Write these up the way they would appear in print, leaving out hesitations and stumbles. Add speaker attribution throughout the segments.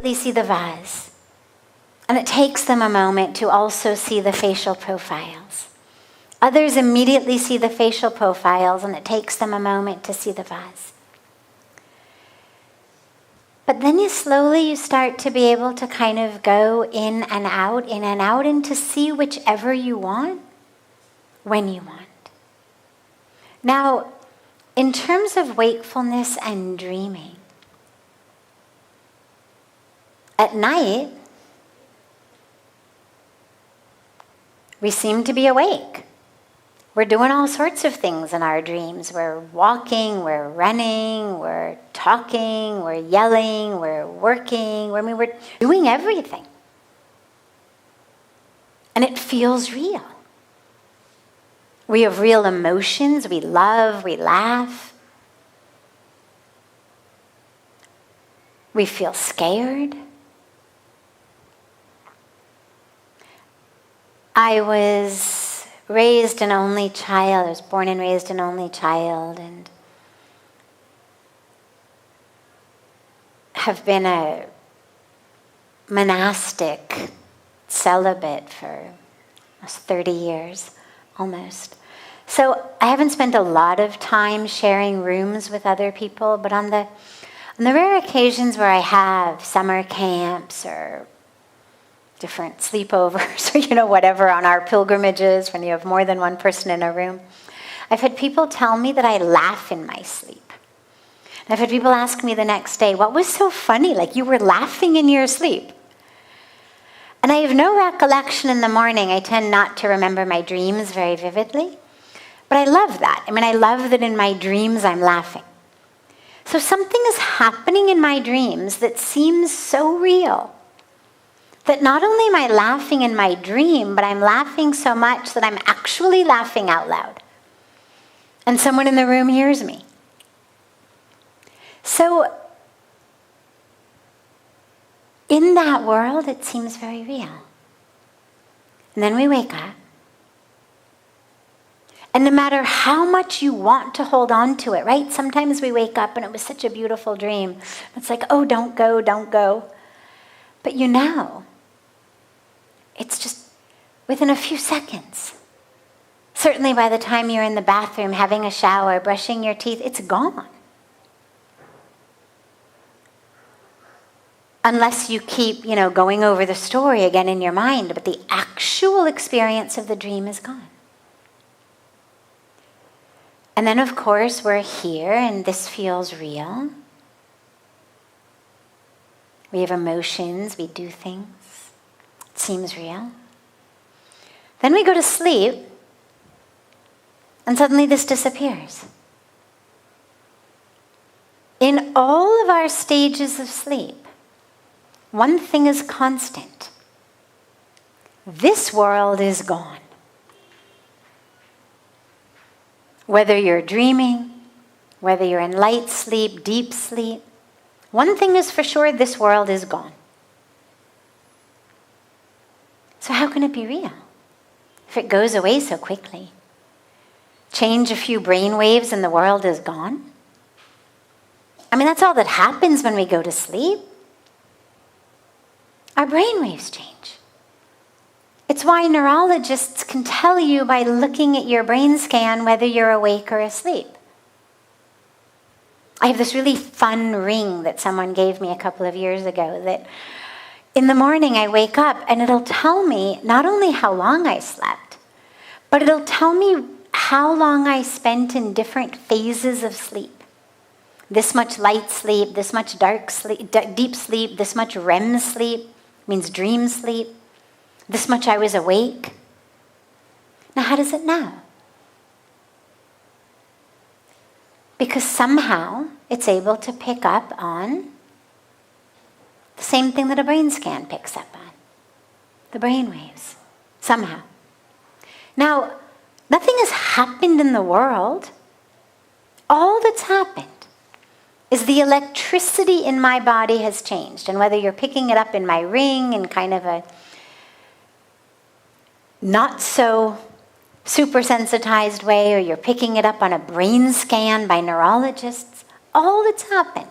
Speaker 1: see the vase. And it takes them a moment to also see the facial profiles. Others immediately see the facial profiles, and it takes them a moment to see the vase. But then you start to be able to kind of go in and out, and to see whichever you want, when you want. Now, in terms of wakefulness and dreaming, at night, we seem to be awake. We're doing all sorts of things in our dreams. We're walking, we're running, we're talking, we're yelling, we're working. We're doing everything. And it feels real. We have real emotions. We love, we laugh. We feel scared. I was raised an only child. I was born and raised an only child, and have been a monastic celibate for almost 30 years, almost. So I haven't spent a lot of time sharing rooms with other people, but on the rare occasions where I have summer camps or different sleepovers or, whatever on our pilgrimages when you have more than one person in a room, I've had people tell me that I laugh in my sleep. And I've had people ask me the next day, what was so funny? Like you were laughing in your sleep. And I have no recollection in the morning. I tend not to remember my dreams very vividly. But I love that. I love that in my dreams I'm laughing. So something is happening in my dreams that seems so real that not only am I laughing in my dream, but I'm laughing so much that I'm actually laughing out loud. And someone in the room hears me. So in that world, it seems very real. And then we wake up. And no matter how much you want to hold on to it, right? Sometimes we wake up and it was such a beautiful dream. It's like, oh, don't go, don't go. But it's just within a few seconds. Certainly by the time you're in the bathroom, having a shower, brushing your teeth, it's gone. Unless you keep, going over the story again in your mind, but the actual experience of the dream is gone. And then, of course, we're here, and this feels real. We have emotions, we do things. It seems real. Then we go to sleep, and suddenly this disappears. In all of our stages of sleep, one thing is constant. This world is gone. Whether you're dreaming, whether you're in light sleep, deep sleep, one thing is for sure, this world is gone. So how can it be real if it goes away so quickly? Change a few brain waves and the world is gone? That's all that happens when we go to sleep. Our brain waves change. It's why neurologists can tell you by looking at your brain scan whether you're awake or asleep. I have this really fun ring that someone gave me a couple of years ago that in the morning I wake up and it'll tell me not only how long I slept, but it'll tell me how long I spent in different phases of sleep. This much light sleep, this much dark sleep, deep sleep, this much REM sleep, means dream sleep. This much I was awake. Now, how does it know? Because somehow it's able to pick up on the same thing that a brain scan picks up on. The brain waves. Somehow. Now, nothing has happened in the world. All that's happened is the electricity in my body has changed. And whether you're picking it up in my ring in kind of a not so super sensitized way, or you're picking it up on a brain scan by neurologists, all that's happened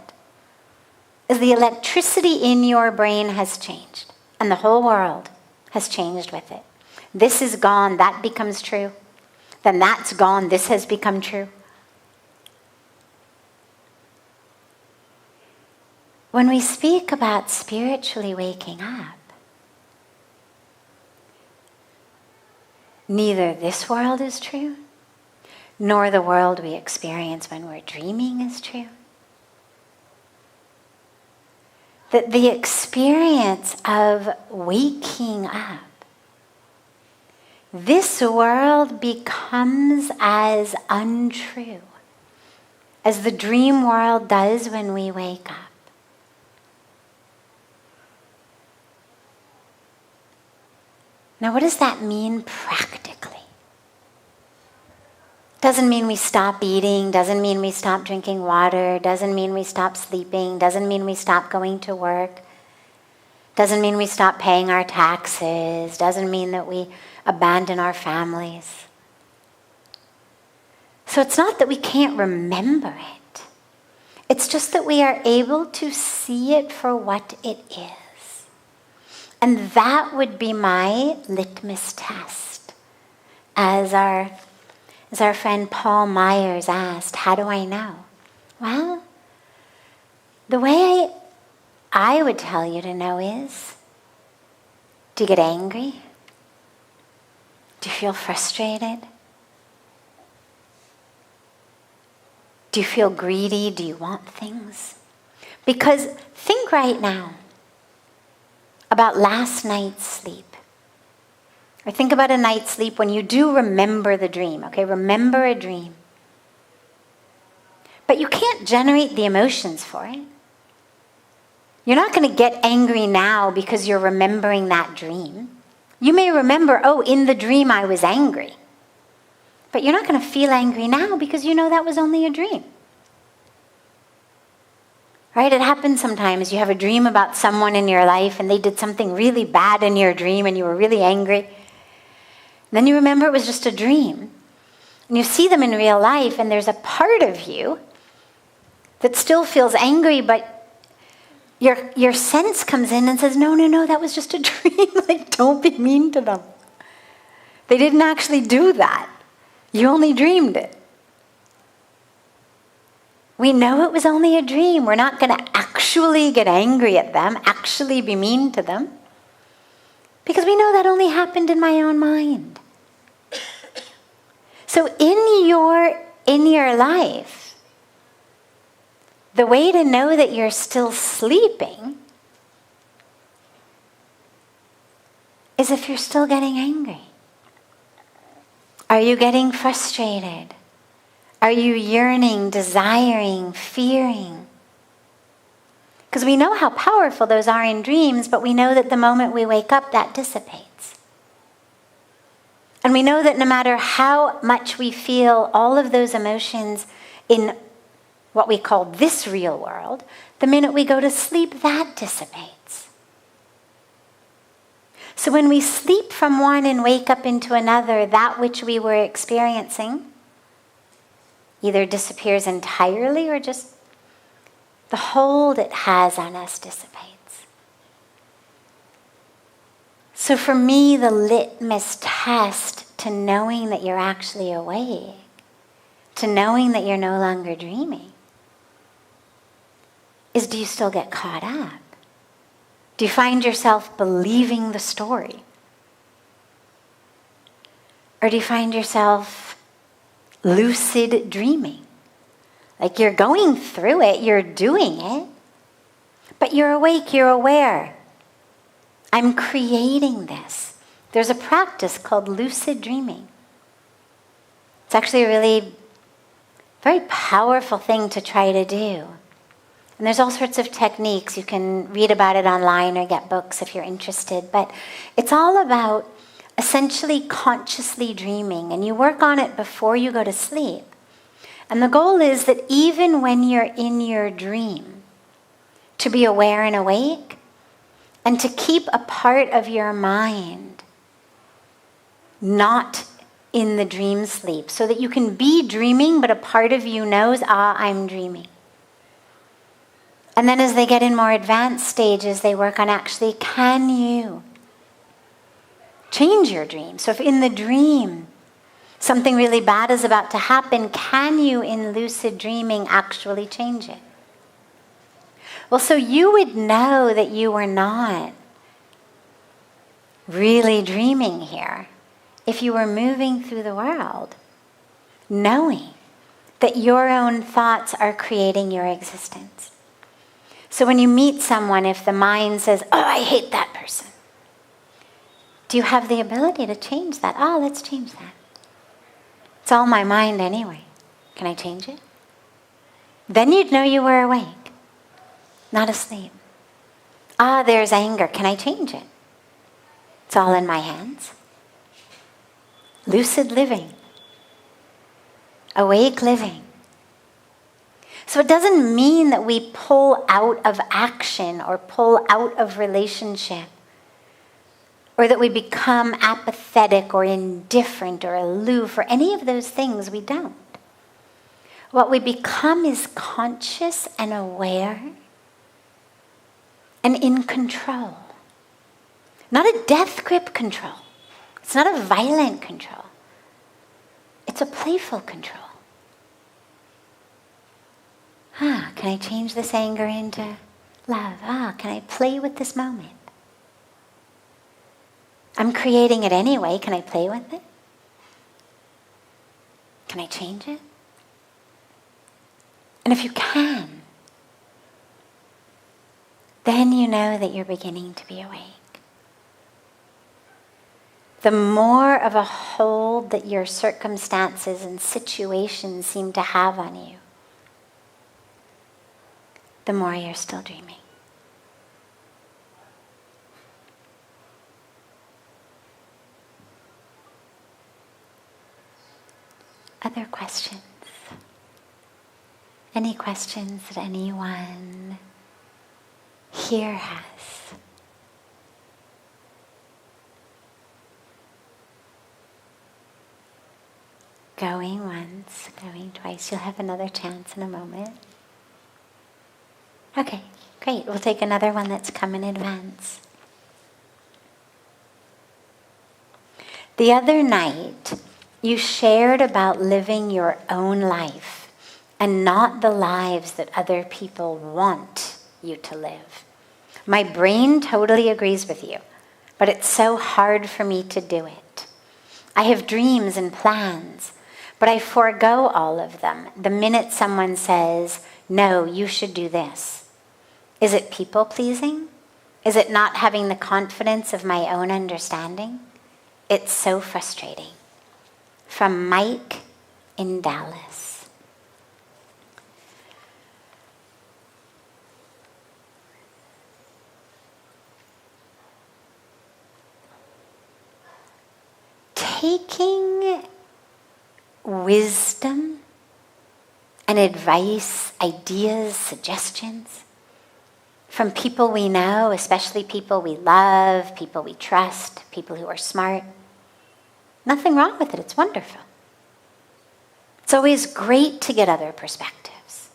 Speaker 1: is the electricity in your brain has changed, and the whole world has changed with it. This is gone, that becomes true. Then that's gone, this has become true. When we speak about spiritually waking up, neither this world is true, nor the world we experience when we're dreaming is true. That the experience of waking up, this world becomes as untrue as the dream world does when we wake up. Now, what does that mean practically? Doesn't mean we stop eating, doesn't mean we stop drinking water, doesn't mean we stop sleeping, doesn't mean we stop going to work, doesn't mean we stop paying our taxes, doesn't mean that we abandon our families. So it's not that we can't remember it. It's just that we are able to see it for what it is. And that would be my litmus test. As our friend Paul Myers asked, how do I know? Well, the way I would tell you to know is, do you get angry? Do you feel frustrated? Do you feel greedy? Do you want things? Because think right now about last night's sleep. Or think about a night's sleep when you do remember the dream, okay? Remember a dream. But you can't generate the emotions for it. You're not going to get angry now because you're remembering that dream. You may remember, oh, in the dream I was angry. But you're not going to feel angry now because you know that was only a dream. Right? It happens sometimes. You have a dream about someone in your life and they did something really bad in your dream and you were really angry. And then you remember it was just a dream. And you see them in real life and there's a part of you that still feels angry, but your sense comes in and says, no, that was just a dream. Like, don't be mean to them. They didn't actually do that. You only dreamed it. We know it was only a dream. We're not going to actually get angry at them, actually be mean to them, because we know that only happened in my own mind. So in your life, the way to know that you're still sleeping is if you're still getting angry. Are you getting frustrated? Are you yearning, desiring, fearing? Because we know how powerful those are in dreams, but we know that the moment we wake up, that dissipates. And we know that no matter how much we feel all of those emotions in what we call this real world, the minute we go to sleep, that dissipates. So when we sleep from one and wake up into another, that which we were experiencing either disappears entirely or just the hold it has on us dissipates. So for me, the litmus test to knowing that you're actually awake, to knowing that you're no longer dreaming, is, do you still get caught up? Do you find yourself believing the story? Or do you find yourself lucid dreaming? Like you're going through it, you're doing it, but you're awake, you're aware. I'm creating this. There's a practice called lucid dreaming. It's actually a really very powerful thing to try to do. And there's all sorts of techniques. You can read about it online or get books if you're interested. But it's all about essentially consciously dreaming. And you work on it before you go to sleep. And the goal is that even when you're in your dream, to be aware and awake, and to keep a part of your mind not in the dream sleep, so that you can be dreaming, but a part of you knows, I'm dreaming. And then as they get in more advanced stages, they work on actually, can you change your dream? So if in the dream something really bad is about to happen, can you in lucid dreaming actually change it? Well, so you would know that you were not really dreaming here if you were moving through the world knowing that your own thoughts are creating your existence. So when you meet someone, if the mind says, oh, I hate that person, do you have the ability to change that? Oh, let's change that. It's all my mind anyway. Can I change it? Then you'd know you were awake, not asleep. Ah, there's anger. Can I change it? It's all in my hands. Lucid living. Awake living. So it doesn't mean that we pull out of action or pull out of relationship, or that we become apathetic or indifferent or aloof or any of those things. We don't. What we become is conscious and aware and in control. Not a death grip control. It's not a violent control. It's a playful control. Can I change this anger into love? Can I play with this moment? I'm creating it anyway. Can I play with it? Can I change it? And if you can, then you know that you're beginning to be awake. The more of a hold that your circumstances and situations seem to have on you, the more you're still dreaming. Other questions? Any questions that anyone here has? Going once, going twice. You'll have another chance in a moment. Okay, great. We'll take another one that's come in advance. The other night, you shared about living your own life and not the lives that other people want you to live. My brain totally agrees with you, but it's so hard for me to do it. I have dreams and plans, but I forego all of them the minute someone says, no, you should do this. Is it people pleasing? Is it not having the confidence of my own understanding? It's so frustrating. From Mike in Dallas. Taking wisdom and advice, ideas, suggestions from people we know, especially people we love, people we trust, people who are smart. Nothing wrong with it. It's wonderful. It's always great to get other perspectives.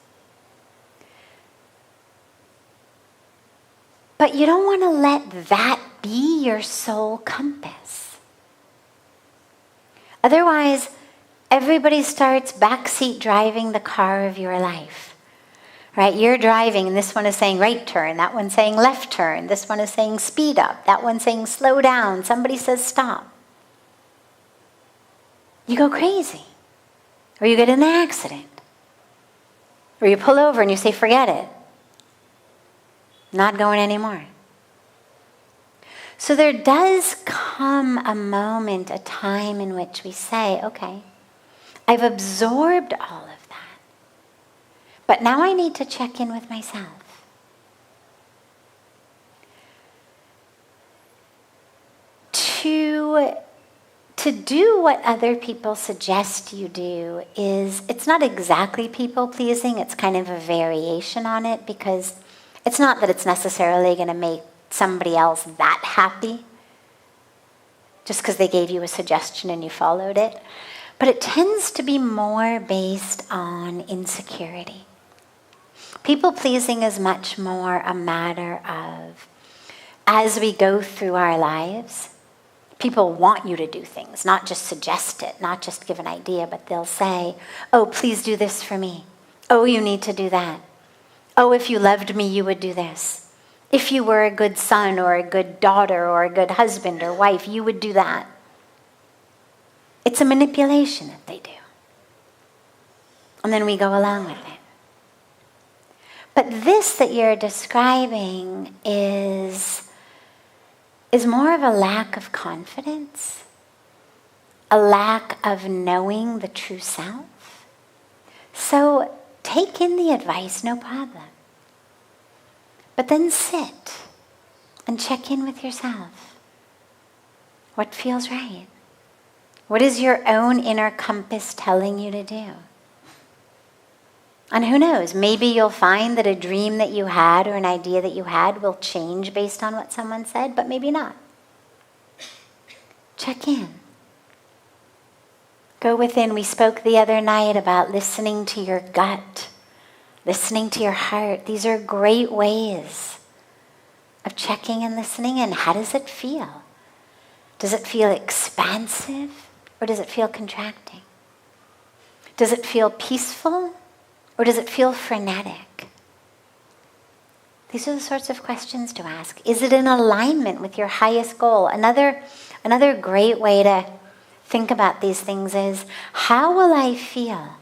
Speaker 1: But you don't want to let that be your sole compass. Otherwise, everybody starts backseat driving the car of your life. Right? You're driving and this one is saying right turn, that one's saying left turn, this one is saying speed up, that one's saying slow down, somebody says stop. You go crazy. Or you get in an accident. Or you pull over and you say, forget it. Not going anymore. So there does come a moment, a time in which we say, okay, I've absorbed all of that. But now I need to check in with myself. To do what other people suggest you do it's not exactly people pleasing, it's kind of a variation on it, because it's not that it's necessarily going to make somebody else that happy just because they gave you a suggestion and you followed it. But it tends to be more based on insecurity. People pleasing is much more a matter of, as we go through our lives, people want you to do things, not just suggest it, not just give an idea, but they'll say, oh, please do this for me. Oh, you need to do that. Oh, if you loved me, you would do this. If you were a good son or a good daughter or a good husband or wife, you would do that. It's a manipulation that they do. And then we go along with it. But this that you're describing is more of a lack of confidence, a lack of knowing the true self. So take in the advice, no problem. But then sit and check in with yourself. What feels right? What is your own inner compass telling you to do? And who knows, maybe you'll find that a dream that you had or an idea that you had will change based on what someone said, but maybe not. Check in. Go within. We spoke the other night about listening to your gut, listening to your heart. These are great ways of checking and listening in. How does it feel? Does it feel expansive or does it feel contracting? Does it feel peaceful? Or does it feel frenetic? These are the sorts of questions to ask. Is it in alignment with your highest goal? Another great way to think about these things is, how will I feel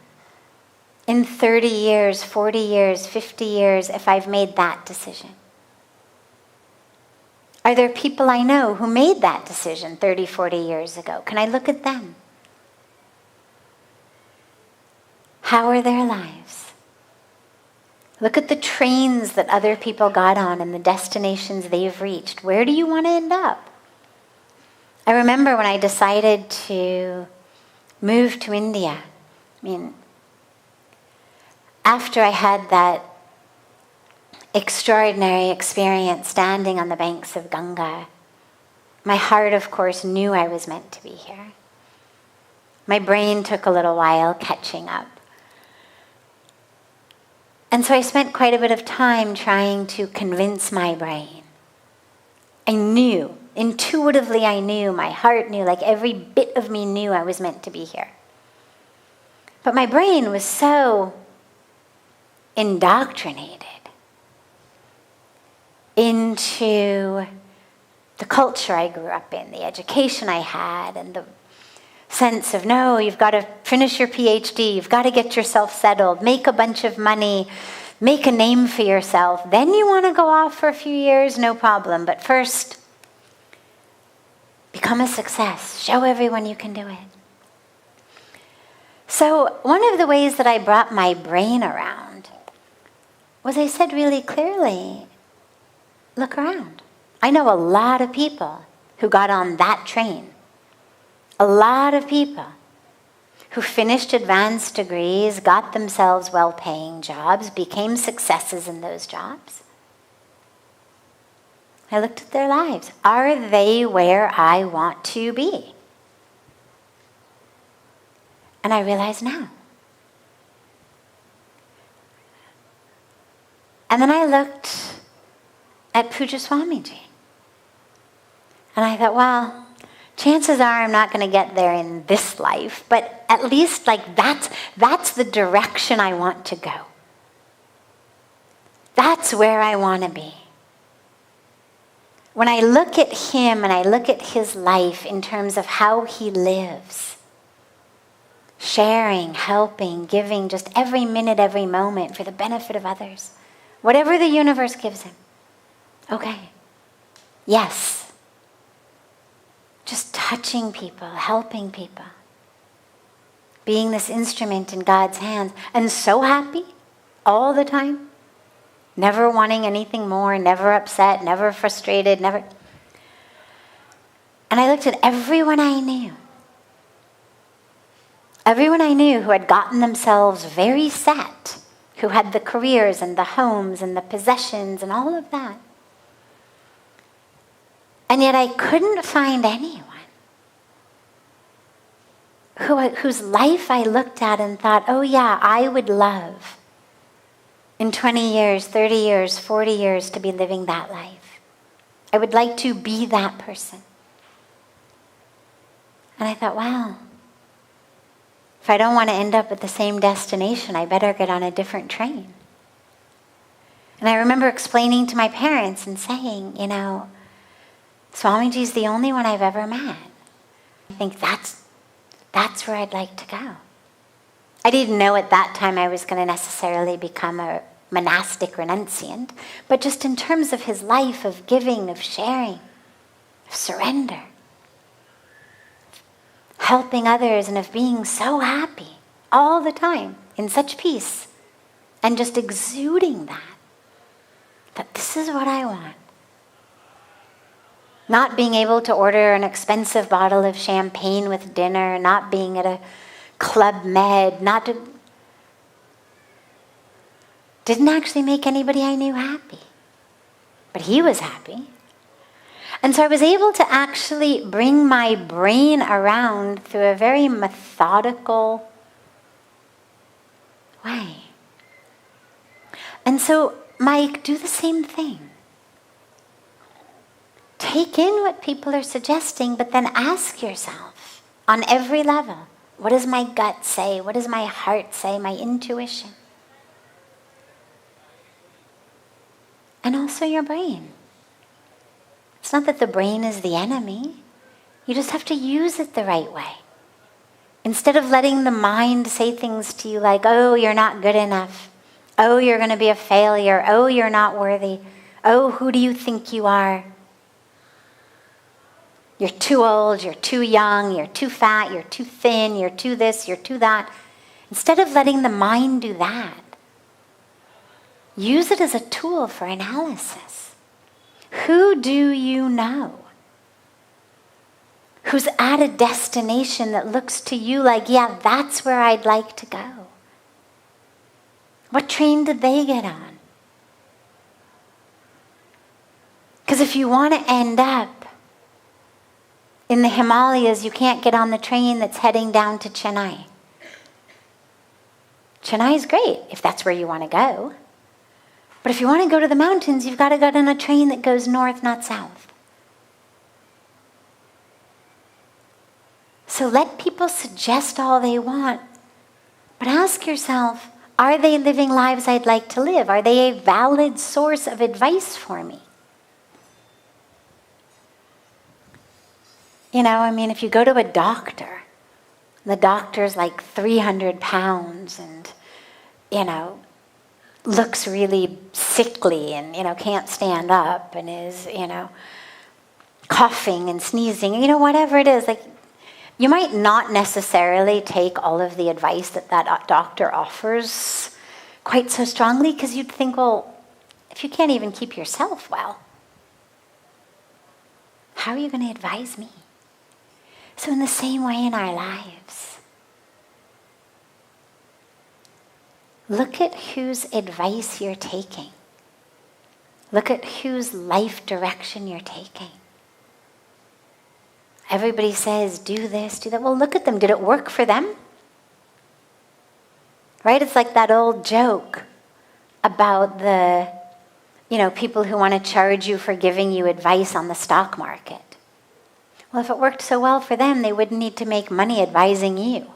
Speaker 1: in 30 years, 40 years, 50 years if I've made that decision? Are there people I know who made that decision 30, 40 years ago? Can I look at them? How are their lives? Look at the trains that other people got on and the destinations they've reached. Where do you want to end up? I remember when I decided to move to India. After I had that extraordinary experience standing on the banks of Ganga, my heart, of course, knew I was meant to be here. My brain took a little while catching up. And so I spent quite a bit of time trying to convince my brain. I knew, intuitively I knew, my heart knew, like every bit of me knew I was meant to be here. But my brain was so indoctrinated into the culture I grew up in, the education I had, and the sense of, no, you've got to finish your PhD, you've got to get yourself settled, make a bunch of money, make a name for yourself. Then you want to go off for a few years, no problem. But first, become a success. Show everyone you can do it. So one of the ways that I brought my brain around was I said really clearly, look around. I know a lot of people who got on that train. A lot of people who finished advanced degrees, got themselves well-paying jobs, became successes in those jobs. I looked at their lives. Are they where I want to be? And I realized no. And then I looked at Pujya Swamiji. And I thought, well, chances are I'm not going to get there in this life, but at least that's the direction I want to go. That's where I want to be. When I look at him and I look at his life in terms of how he lives, sharing, helping, giving just every minute, every moment for the benefit of others, whatever the universe gives him. Okay. Yes. Just touching people, helping people. Being this instrument in God's hands. And so happy all the time. Never wanting anything more, never upset, never frustrated, never. And I looked at everyone I knew. Everyone I knew who had gotten themselves very set, who had the careers and the homes and the possessions and all of that. And yet I couldn't find anyone whose life I looked at and thought, oh yeah, I would love in 20 years, 30 years, 40 years to be living that life. I would like to be that person. And I thought, wow, if I don't want to end up at the same destination, I better get on a different train. And I remember explaining to my parents and saying, Swamiji's the only one I've ever met. I think that's where I'd like to go. I didn't know at that time I was going to necessarily become a monastic renunciant, but just in terms of his life of giving, of sharing, of surrender, helping others, and of being so happy all the time, in such peace, and just exuding that this is what I want. Not being able to order an expensive bottle of champagne with dinner, not being at a Club Med, didn't actually make anybody I knew happy. But he was happy. And so I was able to actually bring my brain around through a very methodical way. And so, Mike, do the same thing. Take in what people are suggesting, but then ask yourself on every level, what does my gut say? What does my heart say? My intuition? And also your brain. It's not that the brain is the enemy. You just have to use it the right way. Instead of letting the mind say things to you like, oh, you're not good enough. Oh, you're going to be a failure. Oh, you're not worthy. Oh, who do you think you are? You're too old, you're too young, you're too fat, you're too thin, you're too this, you're too that. Instead of letting the mind do that, use it as a tool for analysis. Who do you know who's at a destination that looks to you like, yeah, that's where I'd like to go? What train did they get on? Because if you want to end up in the Himalayas, you can't get on the train that's heading down to Chennai. Chennai is great if that's where you want to go. But if you want to go to the mountains, you've got to get on a train that goes north, not south. So let people suggest all they want, but ask yourself, are they living lives I'd like to live? Are they a valid source of advice for me? If you go to a doctor, the doctor's like 300 pounds and, looks really sickly and, can't stand up and is, coughing and sneezing, whatever it is, like, you might not necessarily take all of the advice that doctor offers quite so strongly, because you'd think, well, if you can't even keep yourself well, how are you going to advise me? So in the same way in our lives, look at whose advice you're taking. Look at whose life direction you're taking. Everybody says, do this, do that. Well, look at them. Did it work for them? Right? It's like that old joke about the, people who want to charge you for giving you advice on the stock market. Well, if it worked so well for them, they wouldn't need to make money advising you.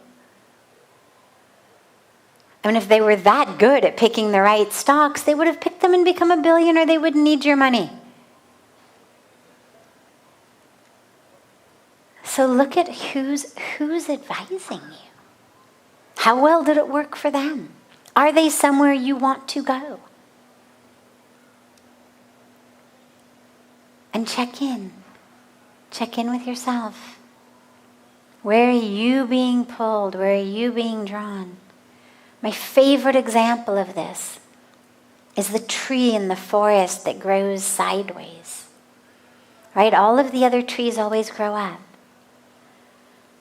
Speaker 1: If they were that good at picking the right stocks, they would have picked them and become a billionaire. They wouldn't need your money. So look at who's advising you. How well did it work for them? Are they somewhere you want to go? And check in. Check in with yourself. Where are you being pulled? Where are you being drawn? My favorite example of this is the tree in the forest that grows sideways. Right? All of the other trees always grow up.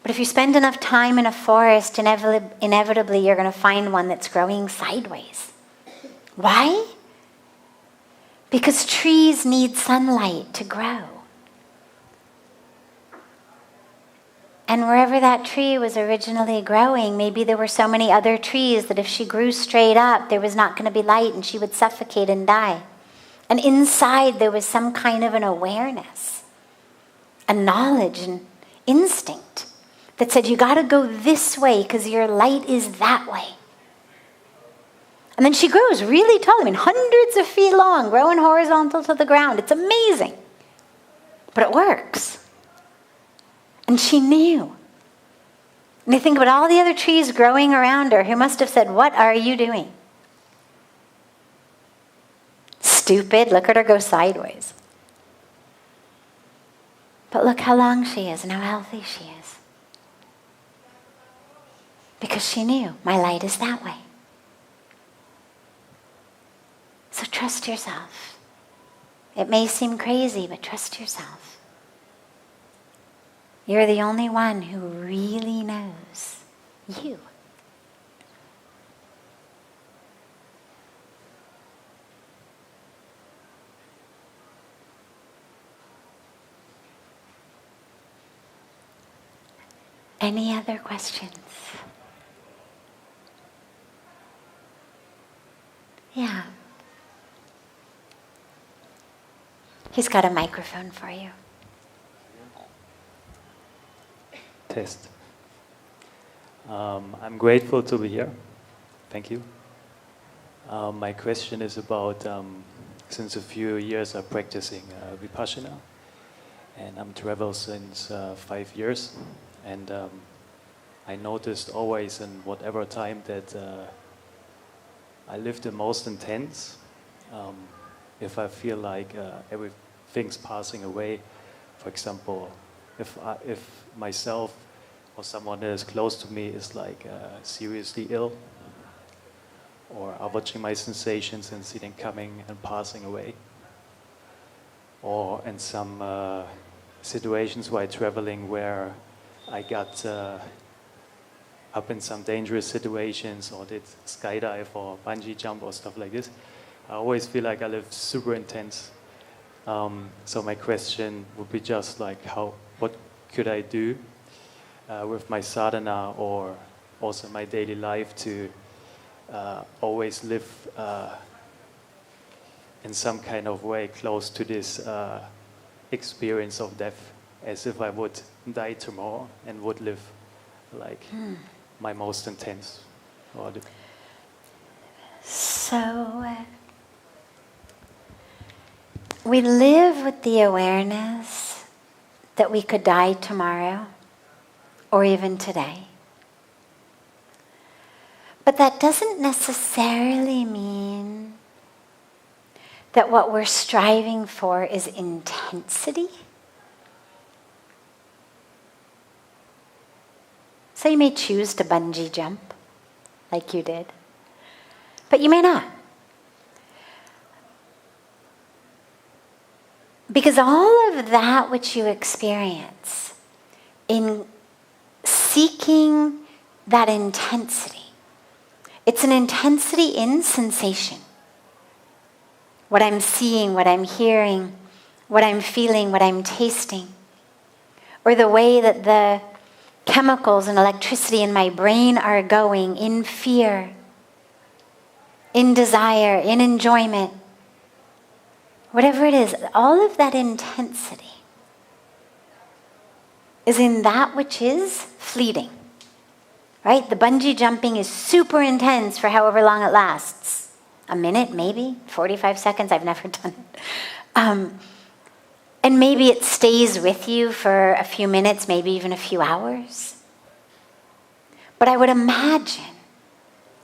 Speaker 1: But if you spend enough time in a forest, inevitably you're going to find one that's growing sideways. Why? Because trees need sunlight to grow. And wherever that tree was originally growing, maybe there were so many other trees that if she grew straight up, there was not going to be light and she would suffocate and die. And inside there was some kind of an awareness, a knowledge and instinct that said, you got to go this way because your light is that way. And then she grows really tall, hundreds of feet long, growing horizontal to the ground. It's amazing. But it works. And she knew. And I think about all the other trees growing around her who must have said, what are you doing? Stupid, look at her go sideways. But look how long she is and how healthy she is. Because she knew, my light is that way. So trust yourself. It may seem crazy, but trust yourself. You're the only one who really knows you. Any other questions? Yeah. He's got a microphone for you.
Speaker 2: Test. I'm grateful to be here. Thank you. My question is about, since a few years I'm practicing Vipassana, and I'm travel since 5 years, and I noticed always in whatever time that I live the most intense, if I feel like everything's passing away. For example, if myself or someone that is close to me is like seriously ill, or I'm watching my sensations and see them coming and passing away, or in some situations while traveling where I got up in some dangerous situations or did skydive or bungee jump or stuff like this, I always feel like I live super intense. So my question would be just like, what could I do with my sadhana or also my daily life to always live in some kind of way close to this experience of death, as if I would die tomorrow and would live like my most intense.
Speaker 1: So we live with the awareness that we could die tomorrow or even today. But that doesn't necessarily mean that what we're striving for is intensity. So you may choose to bungee jump, like you did, but you may not. Because all of that which you experience in seeking that intensity, it's an intensity in sensation. What I'm seeing, what I'm hearing, what I'm feeling, what I'm tasting, or the way that the chemicals and electricity in my brain are going in fear, in desire, in enjoyment. Whatever it is, all of that intensity is in that which is fleeting. Right? The bungee jumping is super intense for however long it lasts. A minute, maybe, 45 seconds, I've never done it. And maybe it stays with you for a few minutes, maybe even a few hours. But I would imagine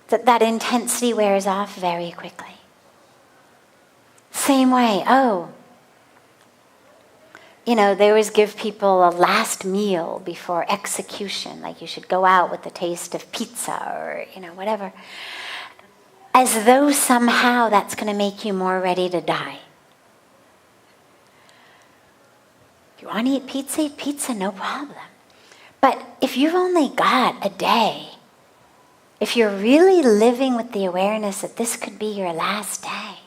Speaker 1: that that intensity wears off very quickly. Same way, they always give people a last meal before execution, like you should go out with the taste of pizza or, whatever. As though somehow that's going to make you more ready to die. You want to eat pizza, no problem. But if you've only got a day, if you're really living with the awareness that this could be your last day,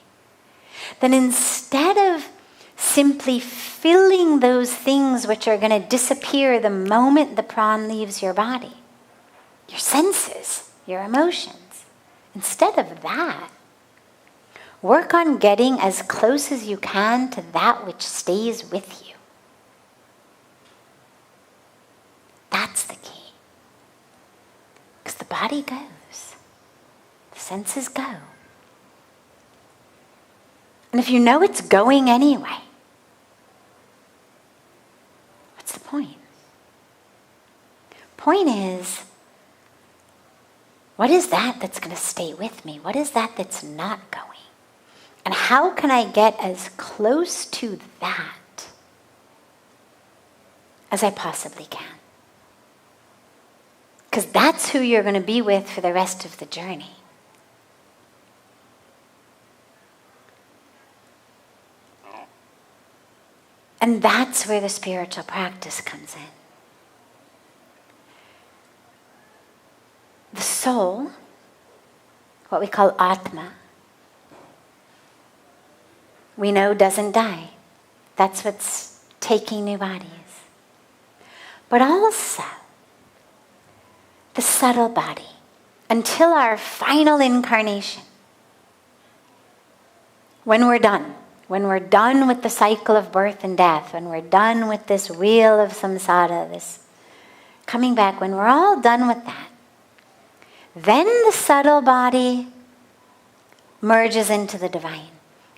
Speaker 1: then instead of simply feeling those things which are going to disappear the moment the prawn leaves your body. Your senses, your emotions. Instead of that, work on getting as close as you can to that which stays with you. That's the key. Because the body goes. The senses go. And if you know it's going anyway, what's the point? Point is, what is that that's going to stay with me? What is that that's not going? And how can I get as close to that as I possibly can? Because that's who you're going to be with for the rest of the journey. And that's where the spiritual practice comes in. The soul, what we call Atma, we know doesn't die. That's what's taking new bodies. But also, the subtle body, until our final incarnation, when we're done with the cycle of birth and death, when we're done with this wheel of samsara, this coming back, when we're all done with that, then the subtle body merges into the divine.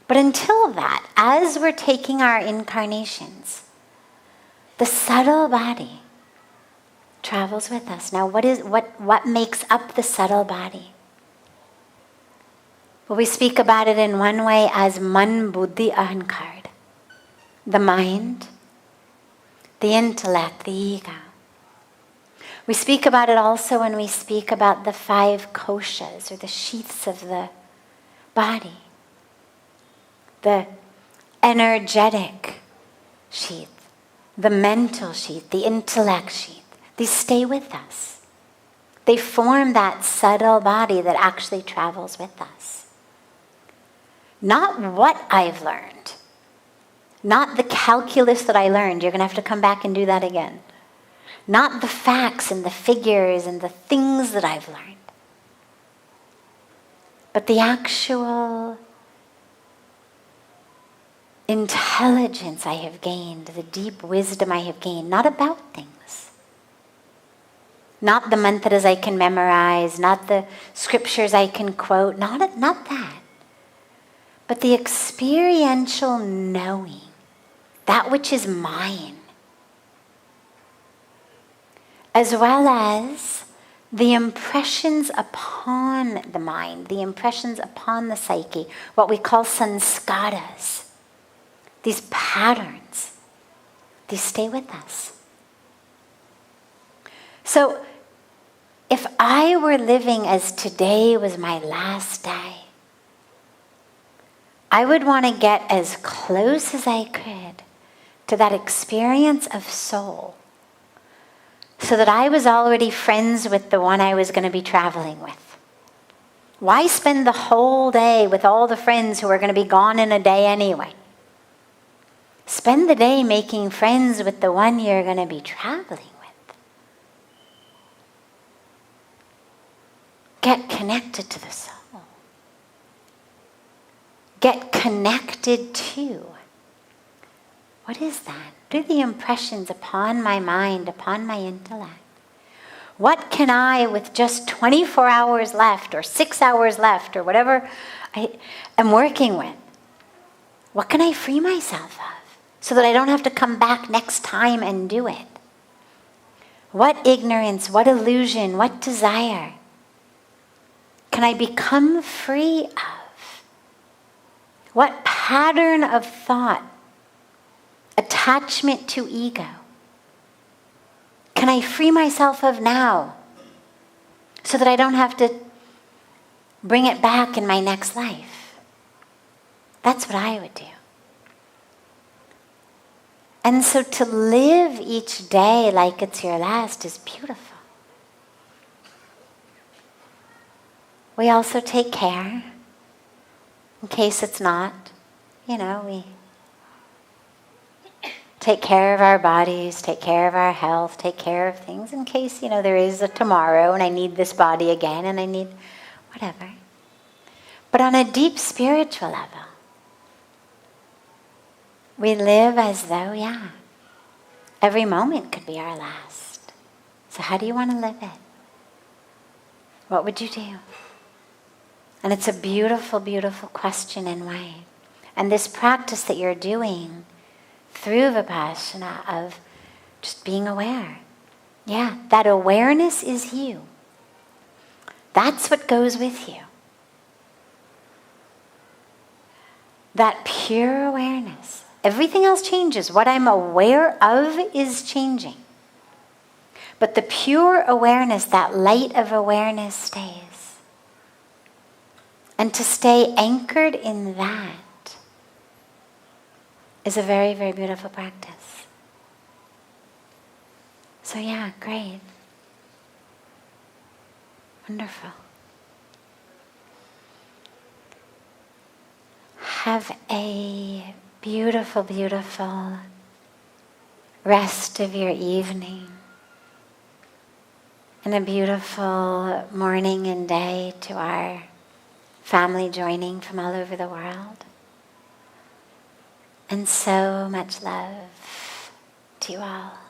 Speaker 1: But until that, as we're taking our incarnations, the subtle body travels with us. Now, what makes up the subtle body? Well, we speak about it in one way as man, buddhi, ahankar. The mind, the intellect, the ego. We speak about it also when we speak about the 5 koshas, or the sheaths of the body. The energetic sheath, the mental sheath, the intellect sheath. These stay with us. They form that subtle body that actually travels with us. Not what I've learned. Not the calculus that I learned. You're going to have to come back and do that again. Not the facts and the figures and the things that I've learned. But the actual intelligence I have gained, the deep wisdom I have gained, not about things. Not the mantras I can memorize, not the scriptures I can quote, not that. But the experiential knowing, that which is mine. As well as the impressions upon the mind, the impressions upon the psyche, what we call sanskaras. These patterns, these stay with us. So, if I were living as today was my last day, I would want to get as close as I could to that experience of soul, so that I was already friends with the one I was going to be traveling with. Why spend the whole day with all the friends who are going to be gone in a day anyway? Spend the day making friends with the one you're going to be traveling with. Get connected to the soul. Get connected to. What is that? What are the impressions upon my mind, upon my intellect? What can I, with just 24 hours left, or 6 hours left, or whatever I am working with, what can I free myself of? So that I don't have to come back next time and do it. What ignorance, what illusion, what desire can I become free of? What pattern of thought, attachment to ego, can I free myself of now so that I don't have to bring it back in my next life? That's what I would do. And so to live each day like it's your last is beautiful. We also take care in case it's not. We take care of our bodies, take care of our health, take care of things in case, there is a tomorrow and I need this body again and I need whatever. But on a deep spiritual level, we live as though, every moment could be our last. So how do you want to live it? What would you do? And it's a beautiful, beautiful question and way. And this practice that you're doing through Vipassana of just being aware. Yeah, that awareness is you. That's what goes with you. That pure awareness. Everything else changes. What I'm aware of is changing. But the pure awareness, that light of awareness stays. And to stay anchored in that is a very, very beautiful practice. So great. Wonderful. Have a beautiful, beautiful rest of your evening. And a beautiful morning and day to our family joining from all over the world. And so much love to you all.